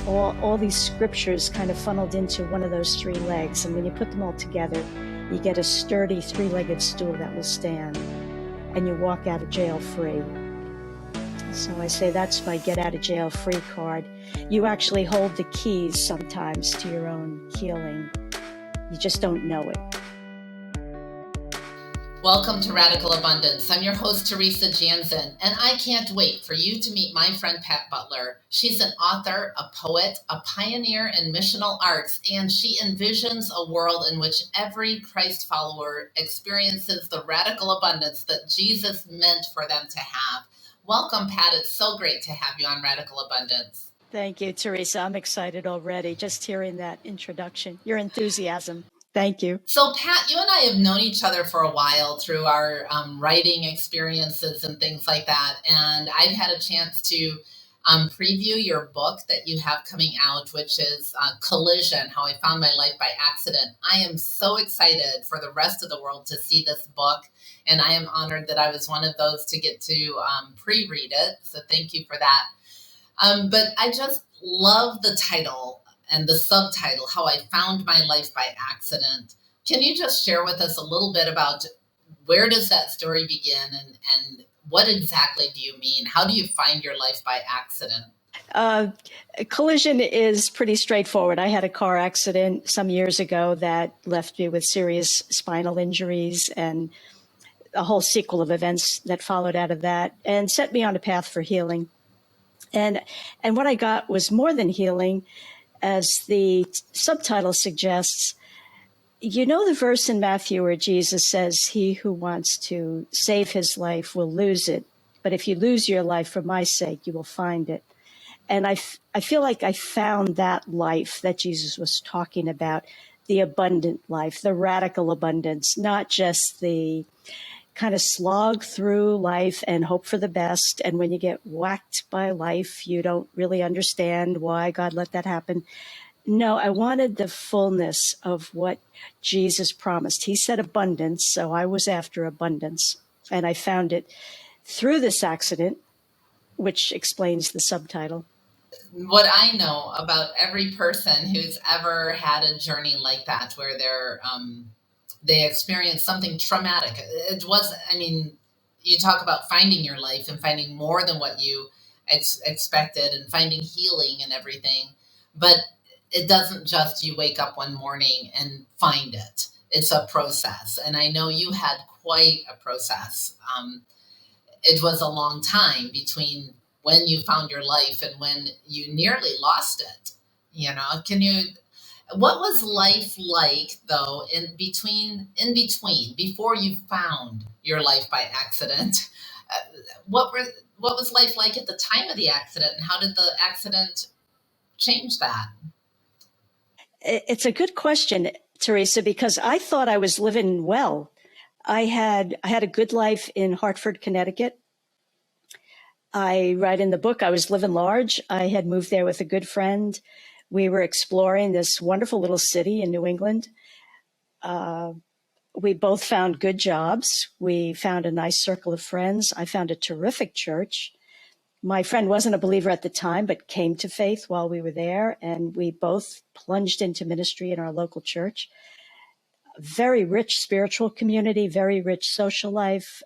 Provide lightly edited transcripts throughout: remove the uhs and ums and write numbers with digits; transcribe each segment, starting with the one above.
all these scriptures kind of funneled into one of those three legs. And when you put them all together, you get a sturdy three-legged stool that will stand, and you walk out of jail free. So I say that's my get out of jail free card. You actually hold the keys sometimes to your own healing. You just don't know it. Welcome to Radical Abundance. I'm your host, Teresa Janzen, and I can't wait for you to meet my friend, Pat Butler. She's an author, a poet, a pioneer in missional arts, and she envisions a world in which every Christ follower experiences the radical abundance that Jesus meant for them to have. Welcome, Pat. It's so great to have you on Radical Abundance. Thank you, Teresa. I'm excited already just hearing that introduction, your enthusiasm. Thank you. So, Pat, you and I have known each other for a while through our writing experiences and things like that. And I've had a chance to preview your book that you have coming out, which is Collision, How I Found My Life by Accident. I am so excited for the rest of the world to see this book. And I am honored that I was one of those to get to pre-read it. So thank you for that. But I just love the title and the subtitle, How I Found My Life by Accident. Can you just share with us a little bit about where does that story begin and what exactly do you mean? How do you find your life by accident? Collision is pretty straightforward. I had a car accident some years ago that left me with serious spinal injuries and a whole sequel of events that followed out of that and set me on a path for healing. And what I got was more than healing. As the subtitle suggests, you know the verse in Matthew where Jesus says, he who wants to save his life will lose it. But if you lose your life for my sake, you will find it. And I feel like I found that life that Jesus was talking about, the abundant life, the radical abundance, not just the kind of slog through life and hope for the best. And when you get whacked by life, you don't really understand why God let that happen. No, I wanted the fullness of what Jesus promised. He said abundance, so I was after abundance. And I found it through this accident, which explains the subtitle. What I know about every person who's ever had a journey like that, where they experienced something traumatic. You talk about finding your life and finding more than what you expected and finding healing and everything. But it doesn't just you wake up one morning and find it. It's a process. And I know you had quite a process. It was a long time between when you found your life and when you nearly lost it. What was life like, though, in between, before you found your life by accident? What was life like at the time of the accident, and how did the accident change that? It's a good question, Teresa, because I thought I was living well. I had a good life in Hartford, Connecticut. I write in the book, I was living large. I had moved there with a good friend. We were exploring this wonderful little city in New England. We both found good jobs. We found a nice circle of friends. I found a terrific church. My friend wasn't a believer at the time, but came to faith while we were there. And we both plunged into ministry in our local church. Very rich spiritual community, very rich social life,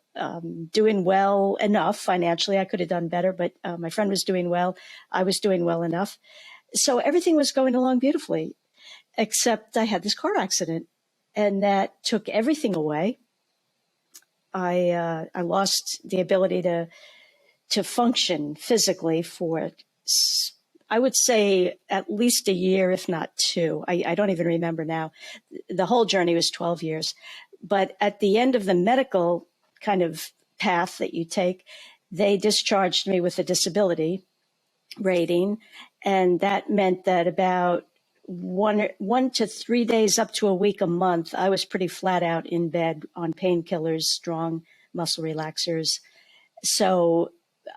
doing well enough financially. I could have done better, but my friend was doing well. I was doing well enough. So everything was going along beautifully, except I had this car accident, and that took everything away. I lost the ability to function physically for, I would say, at least a year, if not two. I don't even remember now. The whole journey was 12 years. But at the end of the medical kind of path that you take, they discharged me with a disability rating. And that meant that about one to 3 days up to a week, a month, I was pretty flat out in bed on painkillers, strong muscle relaxers. So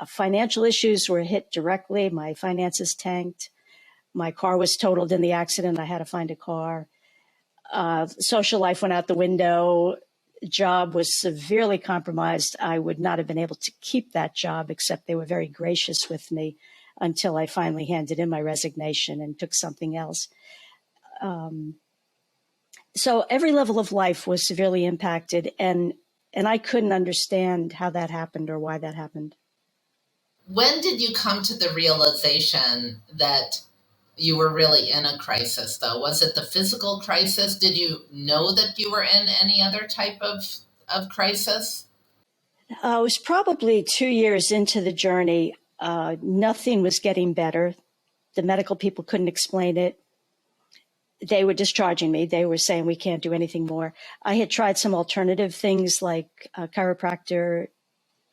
financial issues were hit directly. My finances tanked. My car was totaled in the accident. I had to find a car. Social life went out the window. Job was severely compromised. I would not have been able to keep that job, except they were very gracious with me. until I finally handed in my resignation and took something else. So every level of life was severely impacted, and I couldn't understand how that happened or why that happened. When did you come to the realization that you were really in a crisis, though? Was it the physical crisis? Did you know that you were in any other type of crisis? It was probably 2 years into the journey. Nothing was getting better. The medical people couldn't explain it. They were discharging me. They were saying, we can't do anything more. I had tried some alternative things like chiropractor,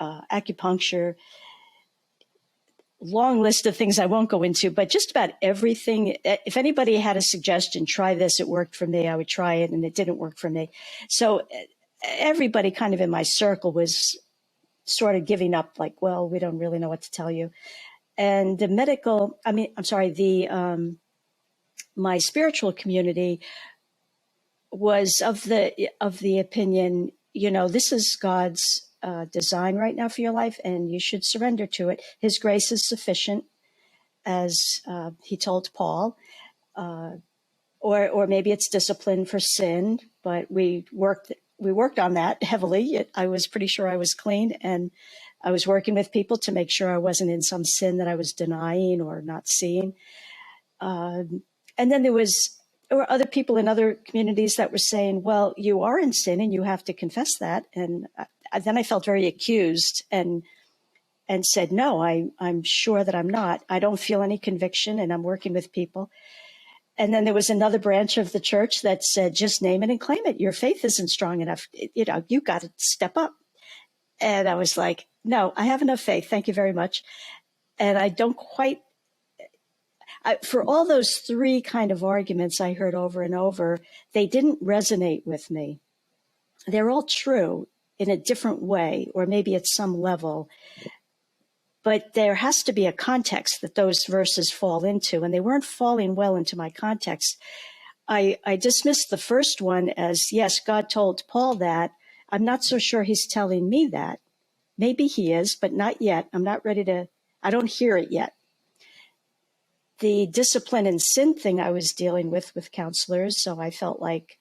acupuncture, long list of things I won't go into, but just about everything. If anybody had a suggestion, try this, it worked for me, I would try it, and it didn't work for me. So everybody kind of in my circle was sort of giving up, like, well, we don't really know what to tell you. And the my spiritual community was of the opinion, this is God's design right now for your life, and you should surrender to it. His grace is sufficient, as he told Paul, or maybe it's discipline for sin. But we worked on that heavily. I was pretty sure I was clean, and I was working with people to make sure I wasn't in some sin that I was denying or not seeing. And then there were other people in other communities that were saying, well, you are in sin and you have to confess that. And then I felt very accused and said, no, I'm sure that I'm not. I don't feel any conviction, and I'm working with people. And then there was another branch of the church that said, just name it and claim it. Your faith isn't strong enough. You got to step up. And I was like, no, I have enough faith. Thank you very much. And I don't quite, for all those three kind of arguments I heard over and over, they didn't resonate with me. They're all true in a different way, or maybe at some level. But there has to be a context that those verses fall into, and they weren't falling well into my context. I dismissed the first one as, yes, God told Paul that. I'm not so sure he's telling me that. Maybe he is, but not yet. I'm not ready to, I don't hear it yet. The discipline and sin thing I was dealing with counselors, so I felt like,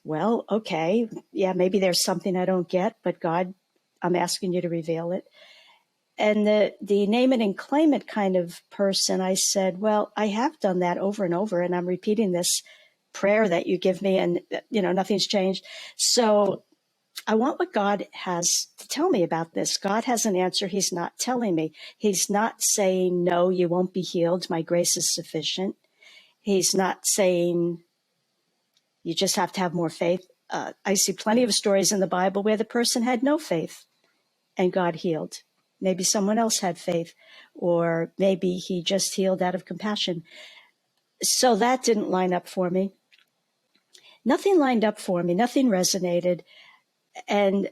well, okay, yeah, maybe there's something I don't get, but God, I'm asking you to reveal it. And the name it and claim it kind of person, I said, well, I have done that over and over, and I'm repeating this prayer that you give me, and nothing's changed. So I want what God has to tell me about this. God has an answer. He's not telling me. He's not saying, no, you won't be healed. My grace is sufficient. He's not saying you just have to have more faith. I see plenty of stories in the Bible where the person had no faith and God healed. Maybe someone else had faith, or maybe he just healed out of compassion. So that didn't line up for me. Nothing lined up for me. Nothing resonated. And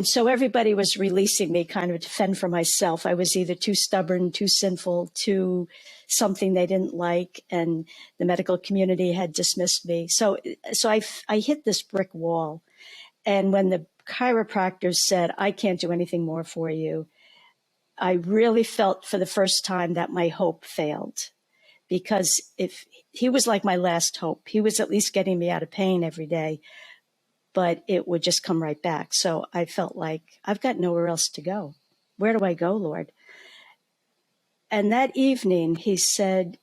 so everybody was releasing me kind of to fend for myself. I was either too stubborn, too sinful, too something they didn't like, and the medical community had dismissed me. So I hit this brick wall. And when the chiropractor said, I can't do anything more for you, I really felt for the first time that my hope failed. Because if he was like my last hope, he was at least getting me out of pain every day, but it would just come right back. So I felt like I've got nowhere else to go. Where do I go, Lord? And that evening he said,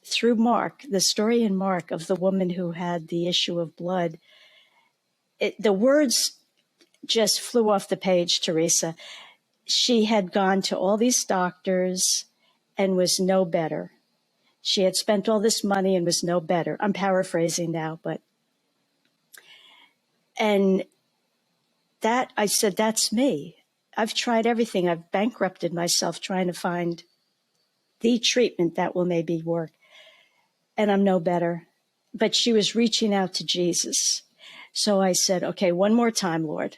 through Mark, the story in Mark of the woman who had the issue of blood, the words just flew off the page, Teresa. She had gone to all these doctors and was no better. She had spent all this money and was no better. I'm paraphrasing now, and that, I said, that's me. I've tried everything. I've bankrupted myself trying to find the treatment that will maybe work, and I'm no better. But she was reaching out to Jesus. So I said, okay, one more time, Lord.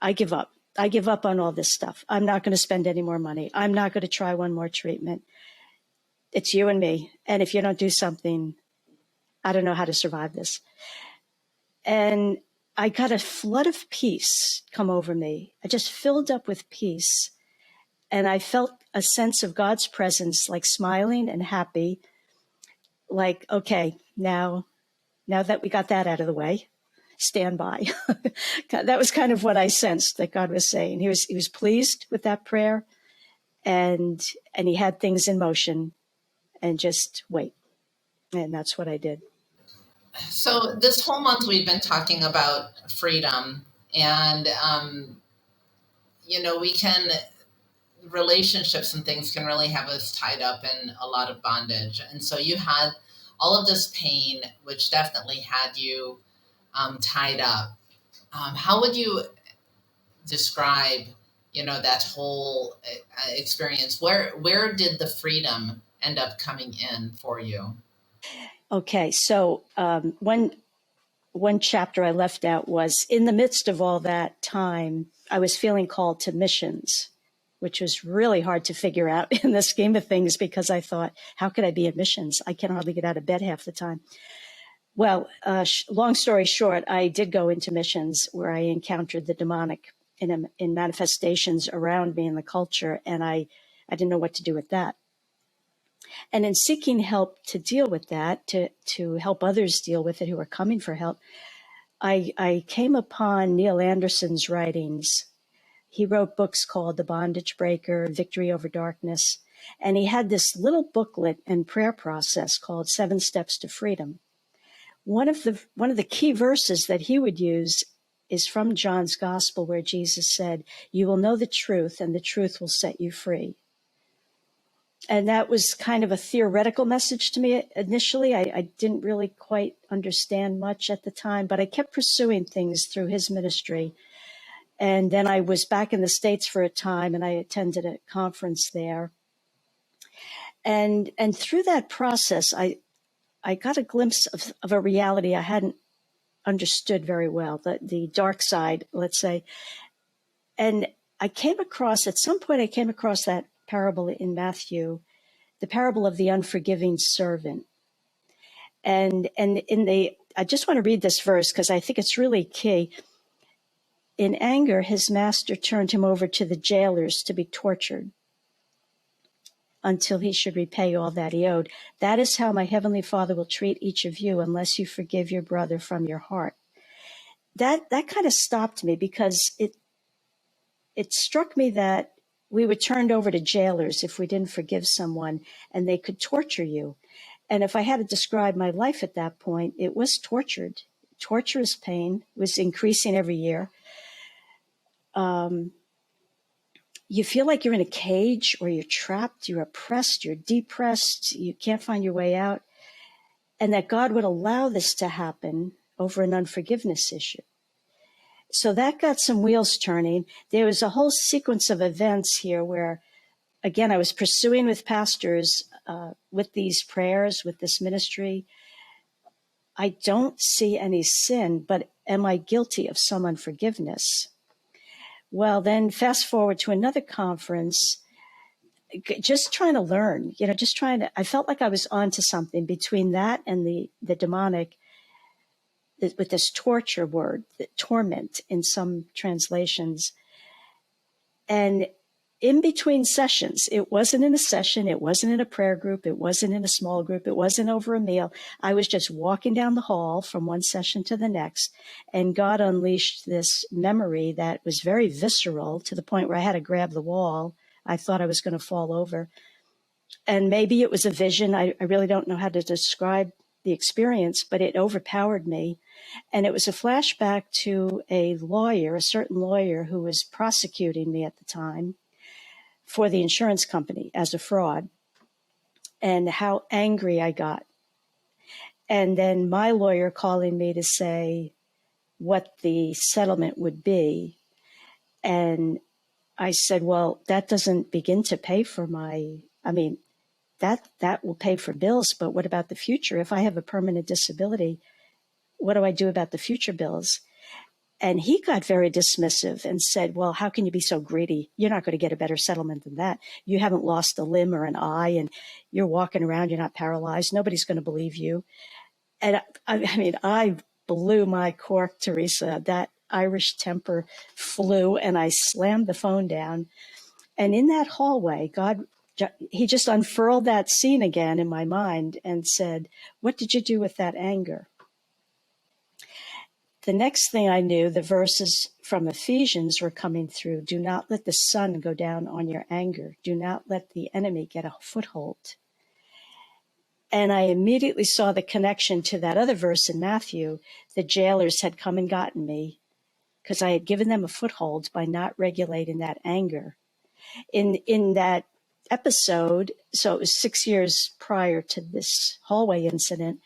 I give up. I give up on all this stuff. I'm not going to spend any more money. I'm not going to try one more treatment. It's you and me. And if you don't do something, I don't know how to survive this. And I got a flood of peace come over me. I just filled up with peace. And I felt a sense of God's presence, like smiling and happy, like, okay, now that we got that out of the way, stand by. That was kind of what I sensed that God was saying. He was pleased with that prayer, and he had things in motion, and just wait. And that's what I did. So this whole month we've been talking about freedom, and we can relationships and things can really have us tied up in a lot of bondage. And so you had all of this pain, which definitely had you tied up. How would you describe, that whole experience? Where did the freedom end up coming in for you? Okay, so one chapter I left out was, in the midst of all that time, I was feeling called to missions, which was really hard to figure out in the scheme of things, because I thought, how could I be in missions? I can hardly get out of bed half the time. Well, long story short, I did go into missions where I encountered the demonic in manifestations around me in the culture, and I didn't know what to do with that. And in seeking help to deal with that, to help others deal with it who are coming for help, I came upon Neil Anderson's writings. He wrote books called The Bondage Breaker, Victory Over Darkness, and he had this little booklet and prayer process called 7 Steps to Freedom. One of the key verses that he would use is from John's Gospel, where Jesus said, "You will know the truth, and the truth will set you free." And that was kind of a theoretical message to me initially. I didn't really quite understand much at the time, but I kept pursuing things through his ministry. And then I was back in the States for a time, and I attended a conference there. And through that process, I got a glimpse of a reality I hadn't understood very well, the dark side, let's say. And at some point I came across that parable in Matthew, the parable of the unforgiving servant. And I just want to read this verse because I think it's really key. In anger, his master turned him over to the jailers to be tortured until he should repay all that he owed. That is how my heavenly Father will treat each of you unless you forgive your brother from your heart. That kind of stopped me, because it struck me that we were turned over to jailers if we didn't forgive someone, and they could torture you. And if I had to describe my life at that point, it was tortured. Torturous pain was increasing every year. You feel like you're in a cage, or you're trapped, you're oppressed, you're depressed, you can't find your way out. And that God would allow this to happen over an unforgiveness issue. So that got some wheels turning. There was a whole sequence of events here where, again, I was pursuing with pastors, with these prayers, with this ministry. I don't see any sin, but am I guilty of some unforgiveness? Well, then fast forward to another conference, just trying to learn, I felt like I was onto something between that and the demonic, with this torture word, the torment in some translations. And in between sessions, it wasn't in a session, it wasn't in a prayer group, it wasn't in a small group, it wasn't over a meal. I was just walking down the hall from one session to the next, and God unleashed this memory that was very visceral, to the point where I had to grab the wall. I thought I was going to fall over. And maybe it was a vision. I really don't know how to describe the experience, but it overpowered me. And it was a flashback to a certain lawyer who was prosecuting me at the time for the insurance company as a fraud, and how angry I got. And then my lawyer calling me to say what the settlement would be. And I said, well, that doesn't begin to pay for that will pay for bills, but what about the future? If I have a permanent disability, what do I do about the future bills? And he got very dismissive and said, well, how can you be so greedy? You're not going to get a better settlement than that. You haven't lost a limb or an eye, and you're walking around, you're not paralyzed. Nobody's going to believe you. And I blew my cork, Teresa. That Irish temper flew, and I slammed the phone down. And in that hallway, he just unfurled that scene again in my mind and said, what did you do with that anger? The next thing I knew, the verses from Ephesians were coming through. Do not let the sun go down on your anger. Do not let the enemy get a foothold. And I immediately saw the connection to that other verse in Matthew. The jailers had come and gotten me because I had given them a foothold by not regulating that anger. In that episode, so it was 6 years prior to this hallway incident,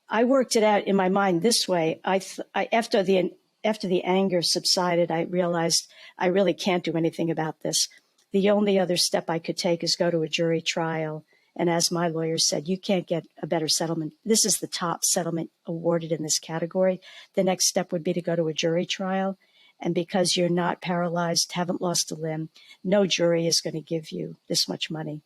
I worked it out in my mind this way. After the anger subsided, I realized I really can't do anything about this. The only other step I could take is go to a jury trial. And as my lawyer said, you can't get a better settlement. This is the top settlement awarded in this category. The next step would be to go to a jury trial. And because you're not paralyzed, haven't lost a limb, no jury is going to give you this much money.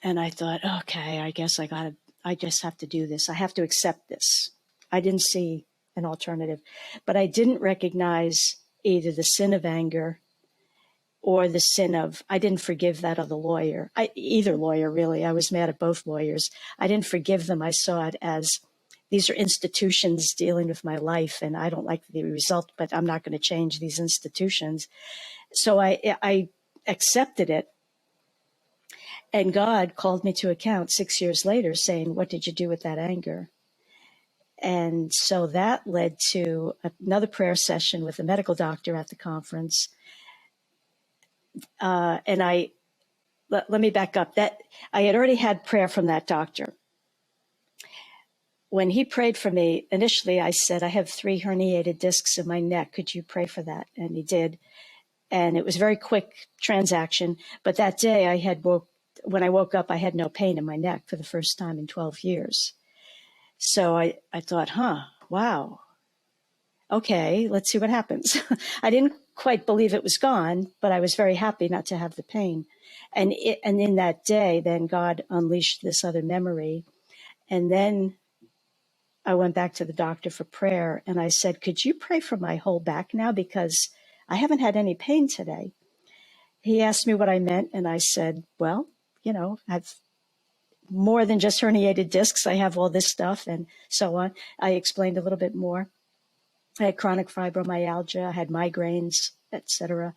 And I thought, okay, I guess I just have to do this. I have to accept this. I didn't see an alternative, but I didn't recognize either the sin of anger or the sin of, I didn't forgive that other lawyer. Either lawyer, really. I was mad at both lawyers. I didn't forgive them. I saw it as these are institutions dealing with my life, and I don't like the result, but I'm not going to change these institutions. So I accepted it. And God called me to account 6 years later saying, what did you do with that anger? And so that led to another prayer session with a medical doctor at the conference. And let me back up. That I had already had prayer from that doctor. When he prayed for me, initially I said, I have 3 herniated discs in my neck. Could you pray for that? And he did. And it was a very quick transaction. But that day when I woke up, I had no pain in my neck for the first time in 12 years. So I thought, wow, okay, let's see what happens. I didn't quite believe it was gone, but I was very happy not to have the pain. And in that day, then God unleashed this other memory. And then I went back to the doctor for prayer, and I said, could you pray for my whole back now? Because I haven't had any pain today. He asked me what I meant, and I said, well, I've more than just herniated discs. I have all this stuff and so on. I explained a little bit more. I had chronic fibromyalgia, I had migraines, etc.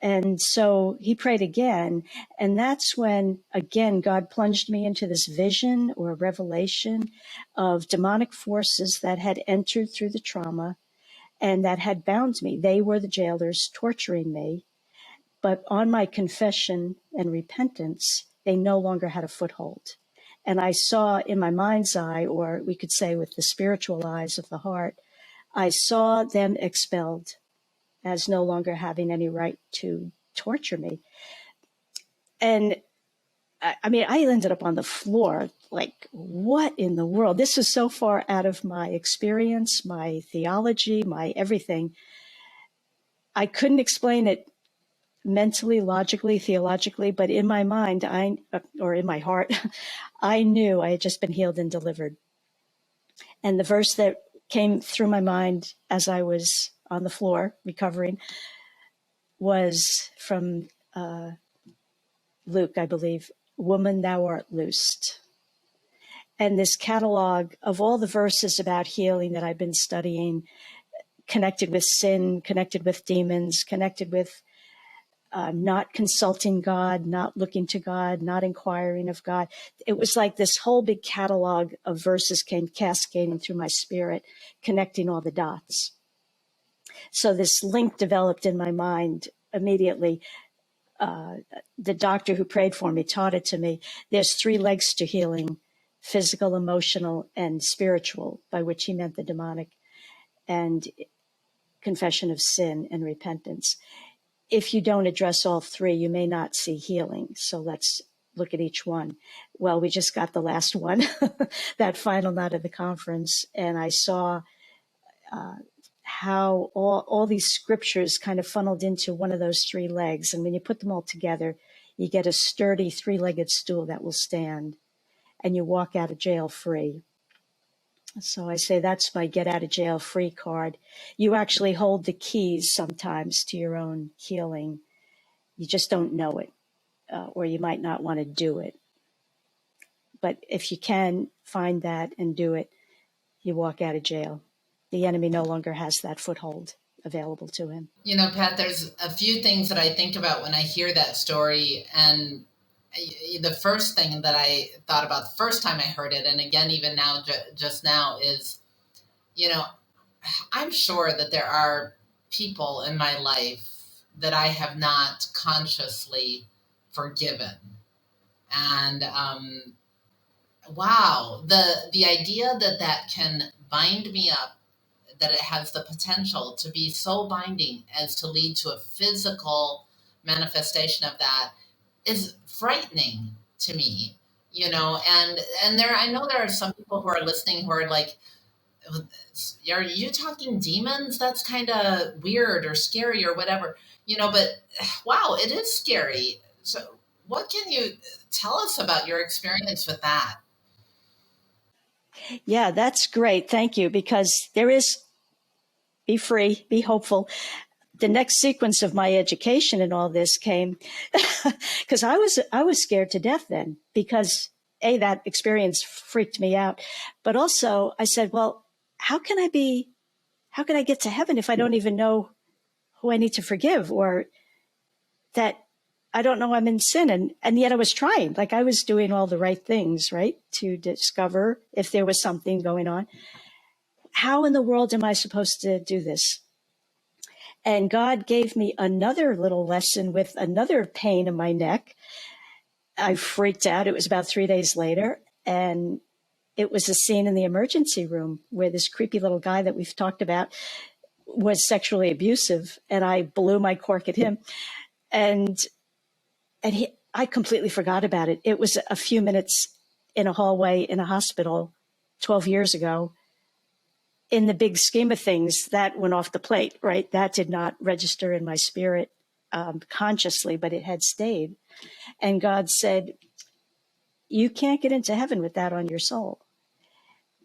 And so he prayed again. And that's when, again, God plunged me into this vision or revelation of demonic forces that had entered through the trauma and that had bound me. They were the jailers torturing me. But on my confession and repentance, they no longer had a foothold. And I saw in my mind's eye, or we could say with the spiritual eyes of the heart, I saw them expelled as no longer having any right to torture me. And I ended up on the floor, like, what in the world? This is so far out of my experience, my theology, my everything. I couldn't explain it mentally, logically, theologically, but in my mind, or in my heart, I knew I had just been healed and delivered. And the verse that came through my mind as I was on the floor recovering was from Luke, I believe, "Woman, thou art loosed." And this catalog of all the verses about healing that I've been studying, connected with sin, connected with demons, connected with not consulting God, not looking to God, not inquiring of God. It was like this whole big catalog of verses came cascading through my spirit, connecting all the dots. So this link developed in my mind immediately. The doctor who prayed for me taught it to me. There's 3 legs to healing: physical, emotional, and spiritual, by which he meant the demonic, and confession of sin and repentance. If you don't address all 3, you may not see healing. So let's look at each one. Well, we just got the last one, that final night of the conference, and I saw how all these scriptures kind of funneled into one of those 3 legs. And when you put them all together, you get a sturdy 3-legged stool that will stand, and you walk out of jail free. So I say that's my get out of jail free card. You actually hold the keys sometimes to your own healing. You just don't know it, or you might not want to do it. But if you can find that and do it, you walk out of jail. The enemy no longer has that foothold available to him. You know, Pat, there's a few things that I think about when I hear that story. And the first thing that I thought about the first time I heard it, and again, even now, just now, is, you know, I'm sure that there are people in my life that I have not consciously forgiven. And wow, the idea that that can bind me up, that it has the potential to be so binding as to lead to a physical manifestation of that is frightening to me, you know. And there, I know there are some people who are listening who are like, are you talking demons? That's kind of weird or scary or whatever, you know. But wow, it is scary. So what can you tell us about your experience with that? Yeah, that's great. Thank you. Because there is, be free, be hopeful. The next sequence of my education and all this came because I was scared to death then, because that experience freaked me out. But also I said, well, how can I get to heaven if I don't even know who I need to forgive, or that I don't know I'm in sin? And yet I was trying, like I was doing all the right things, right, to discover if there was something going on. How in the world am I supposed to do this? And God gave me another little lesson with another pain in my neck. I freaked out. It was about 3 days later. And it was a scene in the emergency room where this creepy little guy that we've talked about was sexually abusive. And I blew my cork at him. And I completely forgot about it. It was a few minutes in a hallway in a hospital 12 years ago. In the big scheme of things, that went off the plate, right? That did not register in my spirit consciously, but it had stayed. And God said, you can't get into heaven with that on your soul.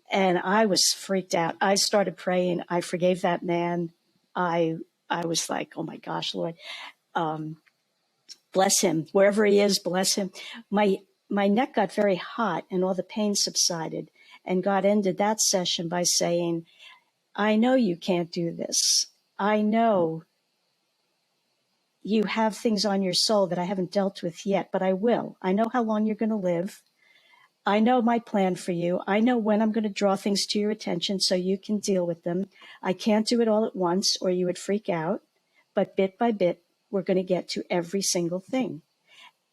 And I was freaked out. I started praying. I forgave that man. I was like, oh my gosh, Lord, bless him. Wherever he is, bless him. My neck got very hot and all the pain subsided. And God ended that session by saying, I know you can't do this. I know you have things on your soul that I haven't dealt with yet, but I will. I know how long you're going to live. I know my plan for you. I know when I'm going to draw things to your attention so you can deal with them. I can't do it all at once or you would freak out, but bit by bit, we're going to get to every single thing.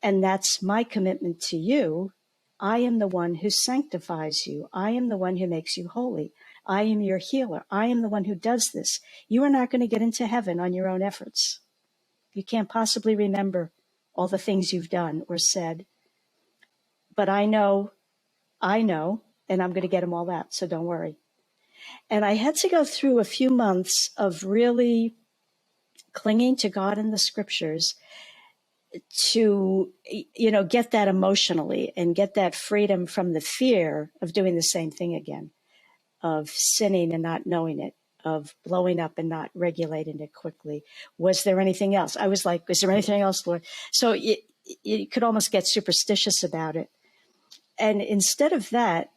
And that's my commitment to you. I am the one who sanctifies you. I am the one who makes you holy. I am your healer. I am the one who does this. You are not going to get into heaven on your own efforts. You can't possibly remember all the things you've done or said. But I know, and I'm going to get them all out, so don't worry. And I had to go through a few months of really clinging to God and the scriptures to, get that emotionally and get that freedom from the fear of doing the same thing again, of sinning and not knowing it, of blowing up and not regulating it quickly. Was there anything else? I was like, is there anything else, Lord? So you could almost get superstitious about it. And instead of that,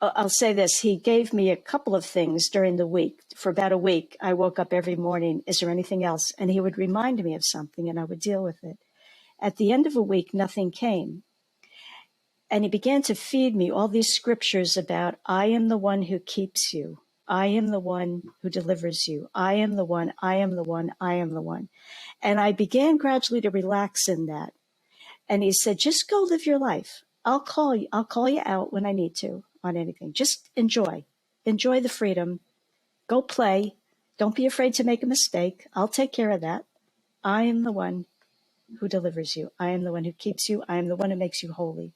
I'll say this, he gave me a couple of things during the week. For about a week, I woke up every morning, is there anything else? And he would remind me of something and I would deal with it. At the end of a week, nothing came. And he began to feed me all these scriptures about, I am the one who keeps you. I am the one who delivers you. I am the one, I am the one, I am the one. And I began gradually to relax in that. And he said, just go live your life. I'll call you out when I need to on anything. Just enjoy the freedom. Go play. Don't be afraid to make a mistake. I'll take care of that. I am the one who delivers you. I am the one who keeps you. I am the one who makes you holy.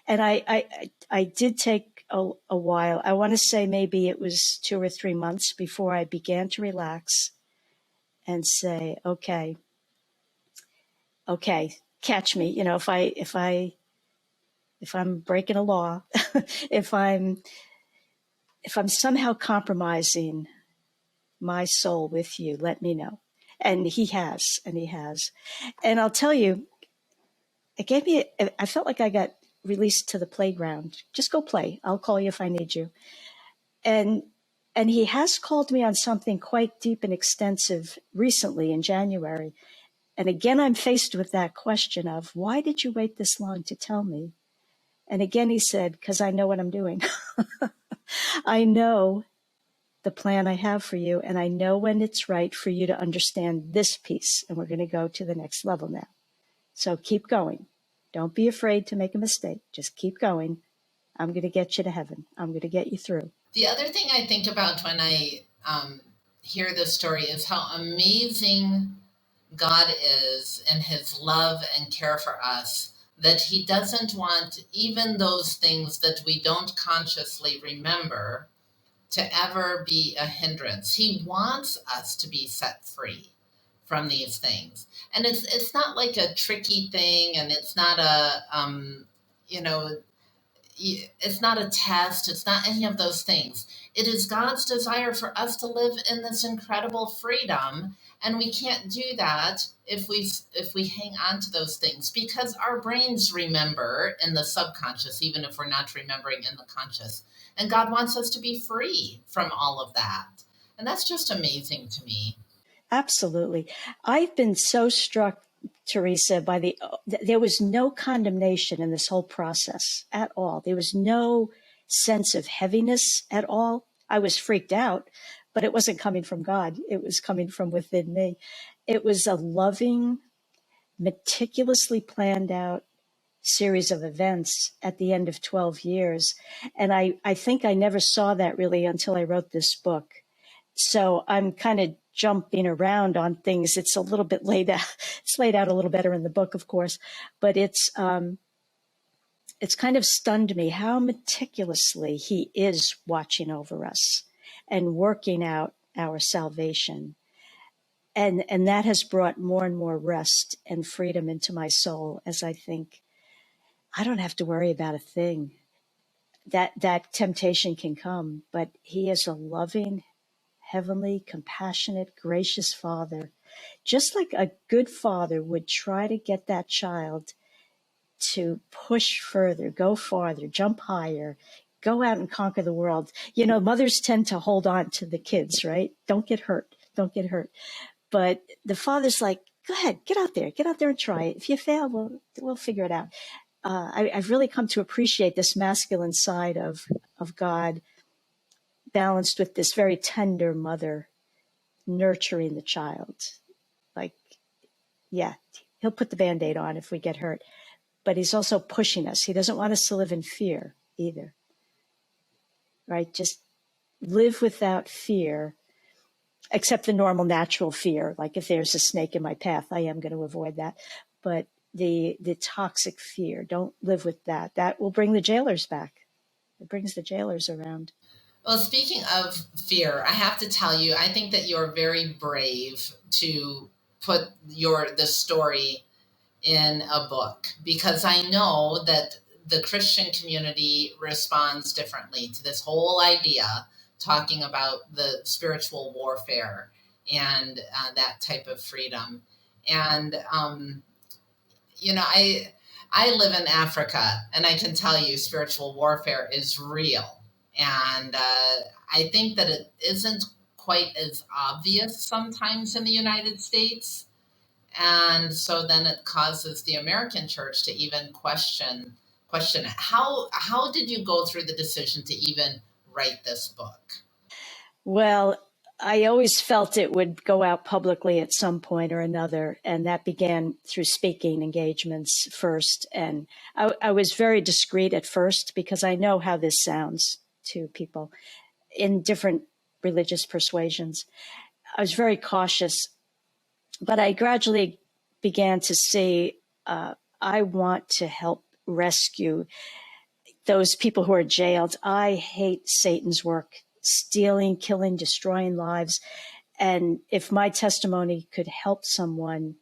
And I did take a while. I want to say maybe it was 2 or 3 months before I began to relax and say, okay, catch me. If I'm breaking a law, if I'm somehow compromising my soul with you, let me know. And he has, and he has. And I'll tell you, it gave me, I felt like I got released to the playground. Just go play. I'll call you if I need you. And he has called me on something quite deep and extensive recently in January. And again, I'm faced with that question of, why did you wait this long to tell me? And again, he said, because I know what I'm doing. I know the plan I have for you, and I know when it's right for you to understand this piece. And we're going to go to the next level now. So keep going. Don't be afraid to make a mistake. Just keep going. I'm going to get you to heaven. I'm going to get you through. The other thing I think about when I hear this story is how amazing God is in his love and care for us, that he doesn't want even those things that we don't consciously remember to ever be a hindrance. He wants us to be set free from these things. And it's not like a tricky thing, and it's not a you know, it's not a test, it's not any of those things. It is God's desire for us to live in this incredible freedom, and we can't do that if we hang on to those things, because our brains remember in the subconscious even if we're not remembering in the conscious. And God wants us to be free from all of that. And that's just amazing to me. Absolutely. I've been so struck, Teresa, by there was no condemnation in this whole process at all. There was no sense of heaviness at all. I was freaked out, but it wasn't coming from God. It was coming from within me. It was a loving, meticulously planned out series of events at the end of 12 years. And I think I never saw that really until I wrote this book. So I'm kind of jumping around on things. It's a little bit laid out. It's laid out a little better in the book, of course, but it's kind of stunned me how meticulously he is watching over us and working out our salvation. And that has brought more and more rest and freedom into my soul as I think, I don't have to worry about a thing. That temptation can come, but he is a loving, heavenly, compassionate, gracious father, just like a good father would try to get that child to push further, go farther, jump higher, go out and conquer the world. You know, mothers tend to hold on to the kids, right? Don't get hurt. Don't get hurt. But the father's like, go ahead, get out there and try it. If you fail, we'll figure it out. I've really come to appreciate this masculine side of God, balanced with this very tender mother nurturing the child. Like, yeah, he'll put the Band-Aid on if we get hurt, but he's also pushing us. He doesn't want us to live in fear either, right? Just live without fear, except the normal natural fear. Like if there's a snake in my path, I am going to avoid that. But the toxic fear, don't live with that. That will bring the jailers back. It brings the jailers around. Well, speaking of fear, I have to tell you, I think that you're very brave to put the story in a book, because I know that the Christian community responds differently to this whole idea, talking about the spiritual warfare and that type of freedom. And I live in Africa, and I can tell you spiritual warfare is real. And I think that it isn't quite as obvious sometimes in the United States. And so then it causes the American church to even question it. How did you go through the decision to even write this book? Well, I always felt it would go out publicly at some point or another, and that began through speaking engagements first. And I was very discreet at first because I know how this sounds to people in different religious persuasions. I was very cautious, but I gradually began to see I want to help rescue those people who are jailed. I hate Satan's work, stealing, killing, destroying lives. And if my testimony could help someone,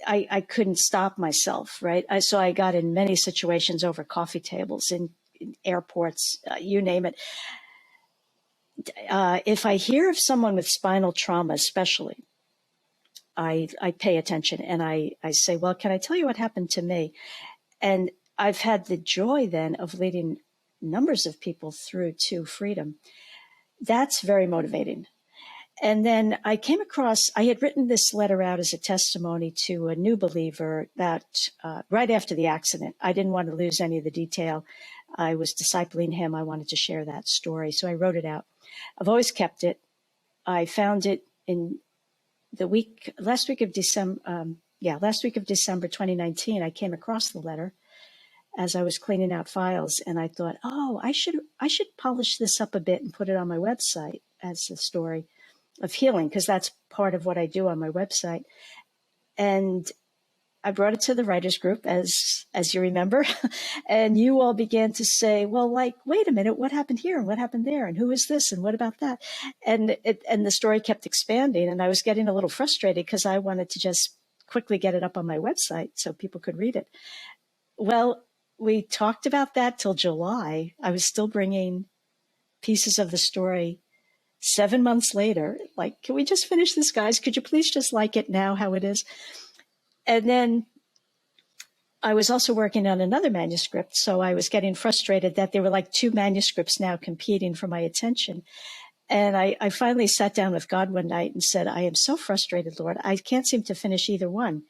I couldn't stop myself, right? So I got in many situations over coffee tables, in airports, you name it. if I hear of someone with spinal trauma, especially, I pay attention and I say, well, can I tell you what happened to me? And I've had the joy then of leading numbers of people through to freedom. That's very motivating. And then I came across, I had written this letter out as a testimony to a new believer that right after the accident, I didn't want to lose any of the detail. I was discipling him. I wanted to share that story. So I wrote it out. I've always kept it. I found it in the last week of December 2019. I came across the letter as I was cleaning out files, and I thought, oh, I should polish this up a bit and put it on my website as a story of healing, because that's part of what I do on my website. And I brought it to the writers group, as you remember, and you all began to say, well, like, wait a minute, what happened here and what happened there, and who is this and what about that? And the story kept expanding, and I was getting a little frustrated because I wanted to just quickly get it up on my website so people could read it. Well, we talked about that till July. I was still bringing pieces of the story 7 months later. Like, can we just finish this, guys? Could you please just like it now how it is? And then I was also working on another manuscript, so I was getting frustrated that there were like 2 manuscripts now competing for my attention. And I finally sat down with God one night and said, I am so frustrated, Lord. I can't seem to finish either one.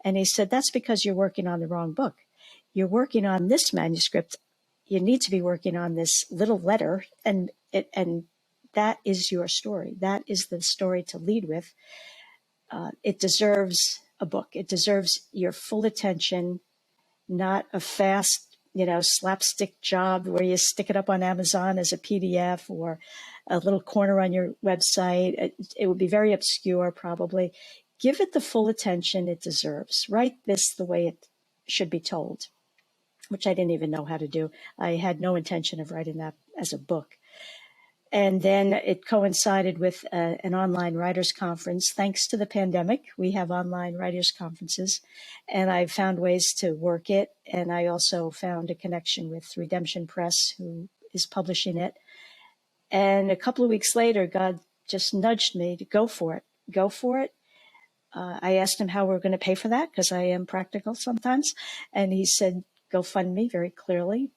And he said, that's because you're working on the wrong book. You're working on this manuscript. You need to be working on this little letter, and that is your story. That is the story to lead with. It deserves a book. It deserves your full attention, not a fast, slapstick job where you stick it up on Amazon as a PDF or a little corner on your website. It would be very obscure, probably. Give it the full attention it deserves. Write this the way it should be told, which I didn't even know how to do. I had no intention of writing that as a book. And then it coincided with an online writers conference. Thanks to the pandemic, we have online writers conferences, and I found ways to work it. And I also found a connection with Redemption Press, who is publishing it. And a couple of weeks later, God just nudged me to go for it. Go for it. I asked him how we're going to pay for that, because I am practical sometimes. And he said, GoFundMe, very clearly.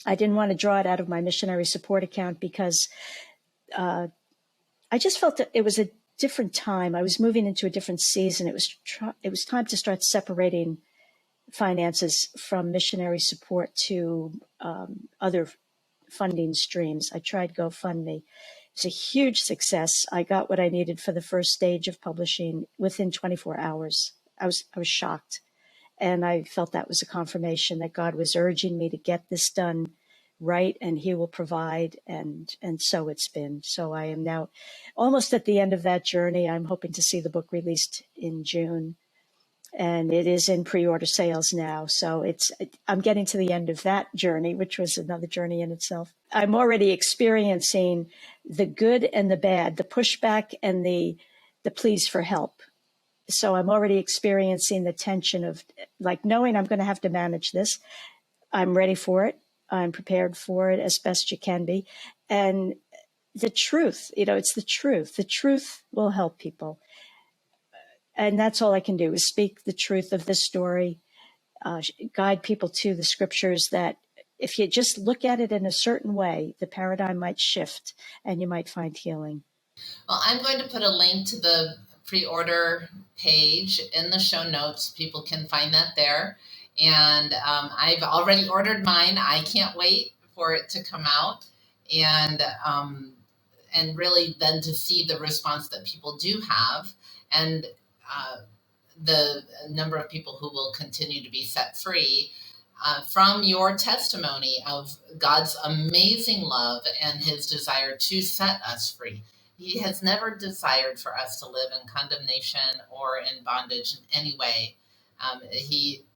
I didn't want to draw it out of my missionary support account because I just felt that it was a different time. I was moving into a different season. It was time to start separating finances from missionary support to other funding streams. I tried GoFundMe. It was a huge success. I got what I needed for the first stage of publishing within 24 hours. I was shocked. And I felt that was a confirmation that God was urging me to get this done right, and he will provide. And so it's been. So I am now almost at the end of that journey. I'm hoping to see the book released in June, and it is in pre-order sales now. So I'm getting to the end of that journey, which was another journey in itself. I'm already experiencing the good and the bad, the pushback and the pleas for help. So I'm already experiencing the tension of like knowing I'm going to have to manage this. I'm ready for it. I'm prepared for it as best you can be. And the truth, it's the truth. The truth will help people. And that's all I can do is speak the truth of this story, guide people to the scriptures that if you just look at it in a certain way, the paradigm might shift and you might find healing. Well, I'm going to put a link to the pre-order page in the show notes. People can find that there. And I've already ordered mine. I can't wait for it to come out. And really then to see the response that people do have, and the number of people who will continue to be set free from your testimony of God's amazing love and his desire to set us free. He has never desired for us to live in condemnation or in bondage in any way.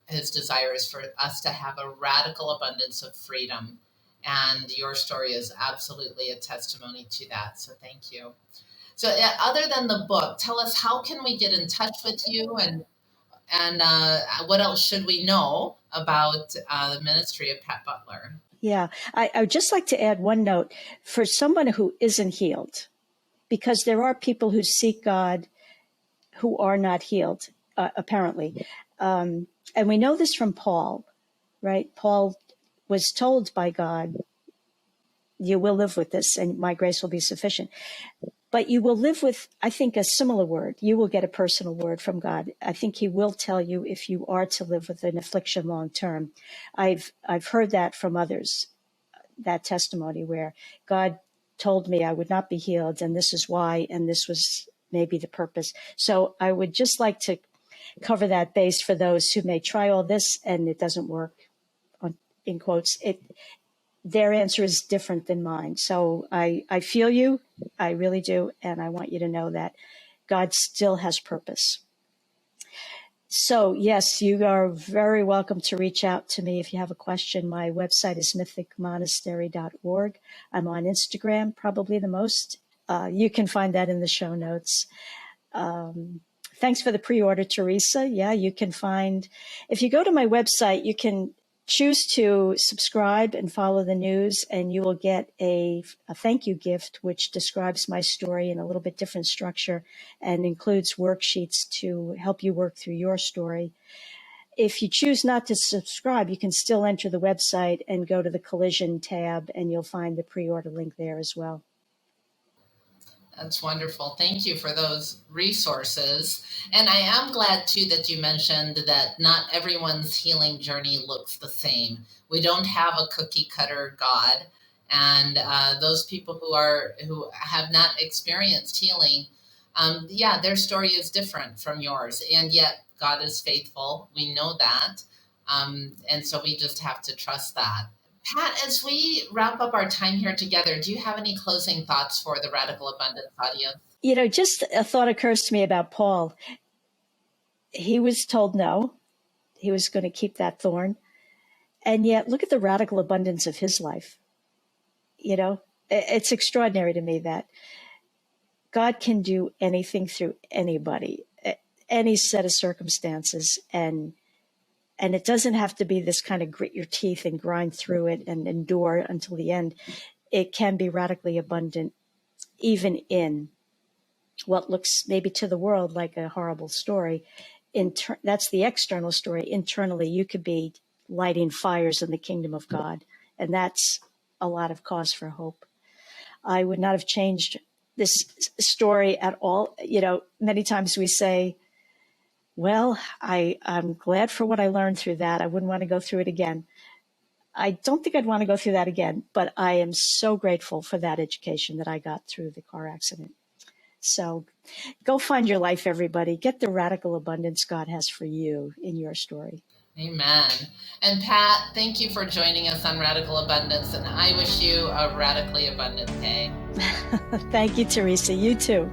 His desire is for us to have a radical abundance of freedom. And your story is absolutely a testimony to that. So thank you. So other than the book, tell us, how can we get in touch with you, and what else should we know about the ministry of Pat Butler? Yeah. I would just like to add one note for someone who isn't healed, because there are people who seek God who are not healed, apparently. And we know this from Paul, right? Paul was told by God, you will live with this and my grace will be sufficient. But you will live with, I think, a similar word. You will get a personal word from God. I think he will tell you if you are to live with an affliction long term. I've heard that from others, that testimony where God told me I would not be healed, and this is why, and this was maybe the purpose. So I would just like to cover that base for those who may try all this and it doesn't work, in quotes. Their answer is different than mine. So I feel you, I really do, and I want you to know that God still has purpose. So yes, you are very welcome to reach out to me if you have a question. My website is mythicmonastery.org. I'm on Instagram, probably the most. You can find that in the show notes. Thanks for the pre-order, Teresa. Yeah, you can find, if you go to my website, you can choose to subscribe and follow the news, and you will get a thank you gift, which describes my story in a little bit different structure and includes worksheets to help you work through your story. If you choose not to subscribe, you can still enter the website and go to the collision tab, and you'll find the pre-order link there as well. That's wonderful. Thank you for those resources. And I am glad too that you mentioned that not everyone's healing journey looks the same. We don't have a cookie cutter God, and those people who have not experienced healing, their story is different from yours, and yet God is faithful. We know that, and so we just have to trust that. Pat, as we wrap up our time here together, do you have any closing thoughts for the Radical Abundance audience? Just a thought occurs to me about Paul. He was told no, he was going to keep that thorn. And yet, look at the radical abundance of his life. It's extraordinary to me that God can do anything through anybody, any set of circumstances. And it doesn't have to be this kind of grit your teeth and grind through it and endure until the end. It can be radically abundant, even in what looks maybe to the world like a horrible story. That's the external story. Internally, you could be lighting fires in the kingdom of God. And that's a lot of cause for hope. I would not have changed this story at all. Many times we say, well, I'm glad for what I learned through that. I wouldn't want to go through it again. I don't think I'd want to go through that again, but I am so grateful for that education that I got through the car accident. So go find your life, everybody. Get the radical abundance God has for you in your story. Amen. And Pat, thank you for joining us on Radical Abundance, and I wish you a radically abundant day. Thank you, Teresa. You too.